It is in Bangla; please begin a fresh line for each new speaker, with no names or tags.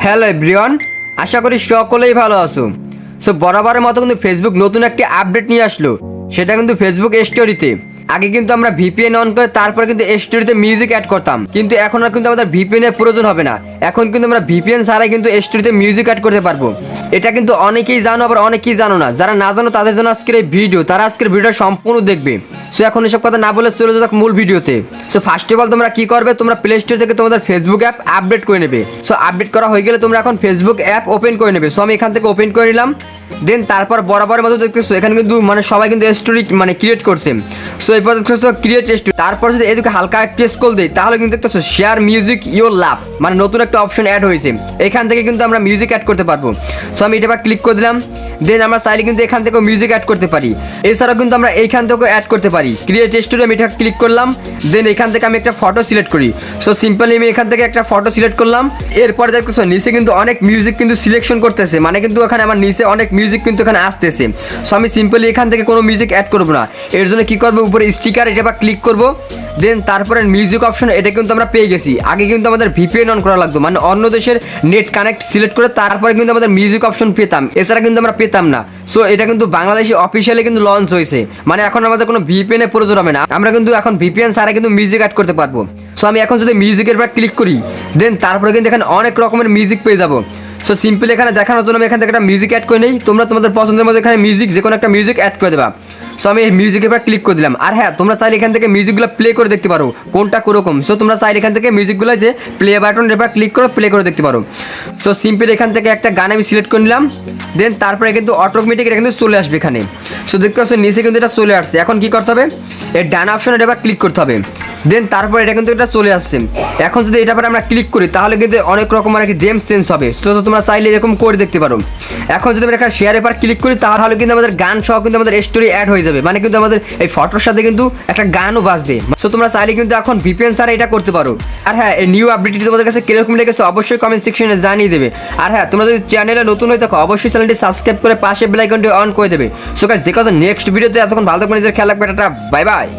হ্যালো এভরিওয়ান, আশা করি সকলেই ভালো আছো। সো বরাবরের মতো কিন্তু ফেসবুক নতুন একটি আপডেট নিয়ে আসলো, সেটা কিন্তু ফেসবুক স্টোরিতে। আগে কিন্তু আমরা ভিপিএন অন করে তারপরে কিন্তু স্টোরিতে মিউজিক অ্যাড করতাম, কিন্তু এখন আর কিন্তু আমাদের ভিপিএন এর প্রয়োজন হবে না। এখন কিন্তু আমরা ভিপিএন ছাড়াই কিন্তু স্টোরিতে মিউজিক অ্যাড করতে পারবো। এটা কিন্তু অনেকেই জানো, আবার অনেকেই জানো না। যারা না জানো তাদের জন্য আজকের এই ভিডিও, তারা আজকের ভিডিও সম্পূর্ণ দেখবে। সো এখন এসব কথা না বলে চলে যাক মূল ভিডিওতে। সো ফার্স্ট অফ অল তোমরা কি করবে, তোমরা প্লে স্টোর থেকে তোমাদের ফেসবুক অ্যাপ আপডেট করে নেবে। সো আপডেট করা হয়ে গেলে তোমরা এখন ফেসবুক অ্যাপ ওপেন করে নেবে। সো আমি এখান থেকে ওপেন করে নিলাম। দেন তারপর বরাবরের মতো দেখতেছো এখানে কিন্তু সবাই কিন্তু স্টোরি ক্রিয়েট করছে। সো এরপর দেখতেছো ক্রিয়েট স্টোরি, তারপর যদি এদিকে হালকা একটু স্ক্রল দেই তাহলে কিন্তু দেখতেছো শেয়ার মিউজিক ইউর লাভ, নতুন একটা অপশন অ্যাড হয়েছে। এখান থেকে কিন্তু আমরা মিউজিক অ্যাড করতে পারবো। সো আমি এটা ক্লিক করে দিলাম। দেন আমরা চাইলে কিন্তু এখান থেকেও মিউজিক অ্যাড করতে পারি। এছাড়াও কিন্তু আমরা এইখান থেকেও অ্যাড করতে পারি। ক্রিয়েট স্টোরি আমি এটা ক্লিক করলাম। দেন এখান থেকে আমি একটা ফটো সিলেক্ট করি। সো সিম্পলি আমি এখান থেকে একটা ফটো সিলেক্ট করলাম। এরপর দেখতেছো নিচে কিন্তু অনেক মিউজিক কিন্তু সিলেকশন করতেছে, কিন্তু এখানে আমার নিচে অনেক মিউজিক কিন্তু এখানে আসতেছে। সো আমি সিম্পলি এখান থেকে কোনো মিউজিক অ্যাড করবো না। এর জন্য কি করবো, উপরে স্টিকার এটা ক্লিক করবো। দেন তারপরে মিউজিক অপশন এটা কিন্তু আমরা পেয়ে গেছি। আগে কিন্তু আমাদের ভিপিএন অন করা লাগতো, অন্য দেশের নেট কানেক্ট সিলেক্ট করে তারপরে কিন্তু আমাদের মিউজিক অপশন পেতাম, এছাড়া কিন্তু আমরা পেতাম না। সো এটা কিন্তু বাংলাদেশে অফিসিয়ালি কিন্তু লঞ্চ হয়েছে, এখন আমাদের কোনো ভিপিএন এর প্রয়োজন হবে না। আমরা কিন্তু এখন ভিপিএন ছাড়া কিন্তু মিউজিক অ্যাড করতে পারবো। সো আমি এখন যদি মিউজিকের উপর ক্লিক করি, দেন তারপরে কিন্তু এখানে অনেক রকমের মিউজিক পেয়ে যাবো। সো সিম্পলি এখানে দেখানোর জন্য আমি এখান থেকে একটা মিউজিক অ্যাড করে নিই। তোমরা তোমাদের পছন্দের মধ্যে এখানে মিউজিক যে কোনো একটা মিউজিক অ্যাড করে দেবা। সো আমি এই মিউজিকের উপর ক্লিক করে দিলাম। আর হ্যাঁ, তোমরা চাইলে এখান থেকে মিউজিকগুলো প্লে করে দেখতে পারো কোনটা কোরকম। সো তোমরা চাইলে এখান থেকে মিউজিকগুলো যে প্লে বাটন এবার ক্লিক করে প্লে করে দেখতে পারো। সো সিম্পলি এখান থেকে একটা গান আমি সিলেক্ট করে নিলাম। দেন তারপরে কিন্তু অটোমেটিক এটা কিন্তু চলে আসবে এখানে। সো দেখতে পাচ্ছ নিচে কিন্তু এটা চলে আসছে। এখন কি করতে হবে, এর ডান অপশনে এবার ক্লিক করতে হবে। দেন তারপর এটা কিন্তু এটা চলে আসছে। এখন যদি এটা পরে আমরা ক্লিক করি তাহলে কিন্তু অনেক রকম একটি গেম চেঞ্জ হবে। সো তোমরা চাইলে এরকম করে দেখতে পারো। এখন যদি আমরা এখানে শেয়ারের পর ক্লিক করি তাহলে কিন্তু আমাদের গান সহ কিন্তু আমাদের স্টোরি অ্যাড হয়ে যাবে, কিন্তু আমাদের এই ফটোর সাথে কিন্তু একটা গানও বাজবে। সো তোমরা চাইলে কিন্তু এখন ভিপিএন ছাড়া এটা করতে পারো। আর হ্যাঁ, এই নিউ আপডেটটি তোমাদের কাছে কিরকম লেগেছে অবশ্যই কমেন্ট সেকশনে জানিয়ে দেবে। আর হ্যাঁ, তোমরা যদি চ্যানেলে নতুন হয়ে থাকো অবশ্যই চ্যানেলটি সাবস্ক্রাইব করে পাশে বেল আইকনটি অন করে দেবে। সো গাইস, দেখা হচ্ছে নেক্সট ভিডিওতে। এতক্ষণ ভালো থাকবেন, নিজের খেয়াল রাখবেন। Tata, bye bye.